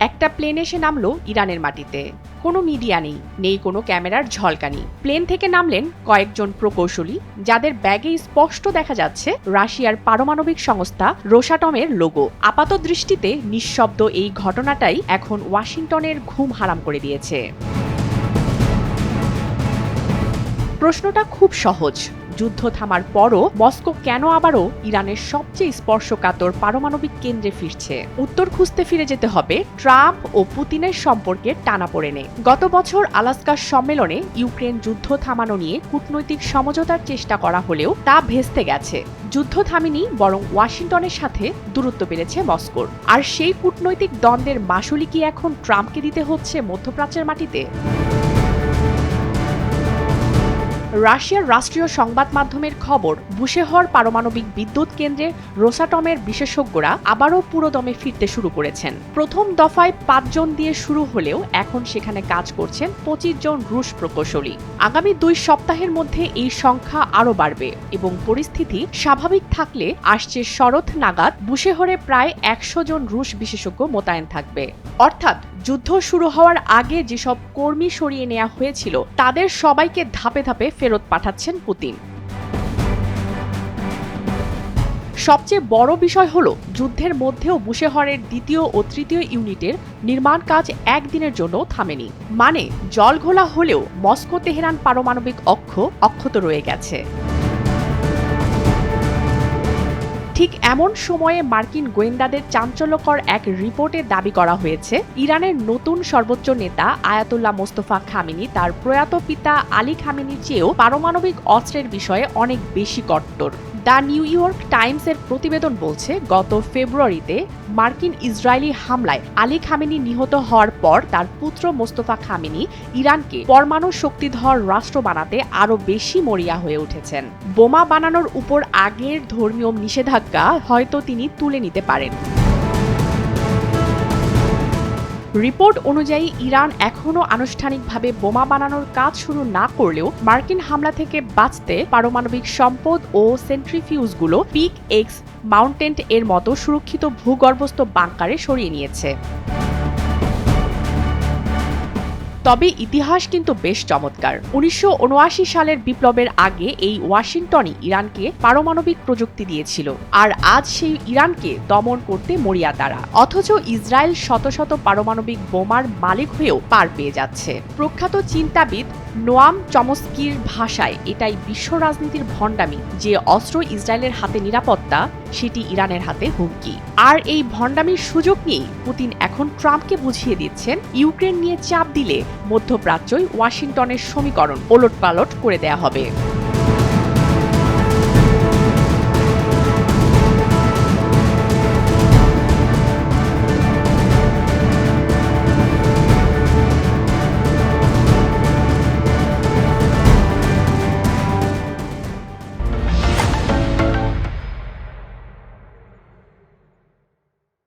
একটা প্লেন এসে নামলো ইরানের মাটিতে। কোনো মিডিয়া নেই, নেই কোনো ক্যামেরার ঝলকানি। প্লেন থেকে নামলেন কয়েকজন প্রকৌশলী, যাদের ব্যাগে স্পষ্ট দেখা যাচ্ছে রাশিয়ার পারমাণবিক সংস্থা রোসাটমের লোগো। আপাত দৃষ্টিতে নিঃশব্দ এই ঘটনাটাই এখন ওয়াশিংটনের ঘুম হারাম করে দিয়েছে। প্রশ্নটা খুব সহজ, যুদ্ধ থামার পরও মস্কো কেন আবারও ইরানের সবচেয়ে স্পর্শকাতর পারমাণবিক কেন্দ্রে ফিরছে? উত্তর খুঁজতে ফিরে যেতে হবে ট্রাম্প ও পুতিনের সম্পর্কে টানাপোড়েনে। গত বছর আলাস্কার সম্মেলনে ইউক্রেন যুদ্ধ থামানো নিয়ে কূটনৈতিক সমঝোতার চেষ্টা করা হলেও তা ভেস্তে গেছে। যুদ্ধ থামেনি, বরং ওয়াশিংটনের সাথে দূরত্ব বেড়েছে মস্কোর। আর সেই কূটনৈতিক দ্বন্দ্বের মাশুলি কি এখন ট্রাম্পকে দিতে হচ্ছে মধ্যপ্রাচ্যের মাটিতে? রাশিয়ার রাষ্ট্রীয় সংবাদ মাধ্যমের খবর, বুশেহর পারমাণবিক বিদ্যুৎ কেন্দ্রে রোসাটমের বিশেষজ্ঞরা আবারও পুরোদমে ফিরতে শুরু করেছেন। প্রথম দফায় ৫ জন দিয়ে শুরু হলেও এখন সেখানে কাজ করছেন ২৫ জন রুশ প্রকৌশলী। আগামী ২ সপ্তাহের মধ্যে এই সংখ্যা আরও বাড়বে এবং পরিস্থিতি স্বাভাবিক থাকলে আসছে শরৎ নাগাদ বুশেহরে প্রায় ১০০ জন রুশ বিশেষজ্ঞ মোতায়েন থাকবে। অর্থাৎ যুদ্ধ শুরু হওয়ার আগে যেসব কর্মী সরিয়ে নেওয়া হয়েছিল তাদের সবাইকে ধাপে ধাপে ফেরত পাঠাচ্ছেন পুতিন। সবচেয়ে বড় বিষয় হলো, যুদ্ধের মধ্যেও বুশেহরের দ্বিতীয় ও তৃতীয় ইউনিটের নির্মাণ কাজ একদিনের জন্য থামেনি। মানে জল ঘোলা হলেও মস্কো তেহরান পারমাণবিক অক্ষত রয়ে গেছে। ঠিক এমন সময়ে মার্কিন গোয়েন্দাদের চাঞ্চল্যকর এক রিপোর্টে দাবি করা হয়েছে, ইরানের নতুন সর্বোচ্চ নেতা আয়াতুল্লাহ মোস্তফা খামেনি তার প্রয়াত পিতা আলী খামেনির চেয়েও পারমাণবিক অস্ত্রের বিষয়ে অনেক বেশি কট্টর। দ্য নিউ ইয়র্ক টাইমসের প্রতিবেদন বলছে, গত ফেব্রুয়ারিতে মার্কিন ইসরায়েলি হামলায় আলী খামেনি নিহত হওয়ার পর তার পুত্র মোস্তফা খামেনি ইরানকে পরমাণু শক্তিধর রাষ্ট্র বানাতে আরও বেশি মরিয়া হয়ে উঠেছেন। বোমা বানানোর উপর আগের ধর্মীয় নিষেধাজ্ঞা হয়তো তিনি তুলে নিতে পারেন। রিপোর্ট অনুযায়ী ইরান এখনও আনুষ্ঠানিকভাবে বোমা বানানোর কাজ শুরু না করলেও মার্কিন হামলা থেকে বাঁচতে পারমাণবিক সম্পদ ও সেন্ট্রিফিউজগুলো পিক এক্স মাউন্টেন এর মতো সুরক্ষিত ভূগর্ভস্থ বাংকারে সরিয়ে নিয়েছে। তবে ইতিহাস কিন্তু বেশ চমৎকার। ১৯৭৯ সালের বিপ্লবের আগে এই ওয়াশিংটনই ইরানকে পারমাণবিক প্রযুক্তি দিয়েছিল, আর আজ সেই ইরানকে দমন করতে মরিয়া তারা। অথচ ইসরায়েল শত শত পারমাণবিক বোমার মালিক হয়েও পার পেয়ে যাচ্ছে। প্রখ্যাত চিন্তাবিদ নোয়াম চমস্কির ভাষায় এটাই বিশ্ব রাজনীতির ভণ্ডামি, যে অস্ত্র ইসরায়েলের হাতে নিরাপত্তা, সেটি ইরানের হাতে হুমকি। আর এই ভণ্ডামির সুযোগ নিয়েই পুতিন এখন ট্রাম্পকে বুঝিয়ে দিচ্ছেন, ইউক্রেন নিয়ে চাপ দিলে মধ্যপ্রাচ্যই ওয়াশিংটনের সমীকরণ ওলটপালট করে দেয়া হবে।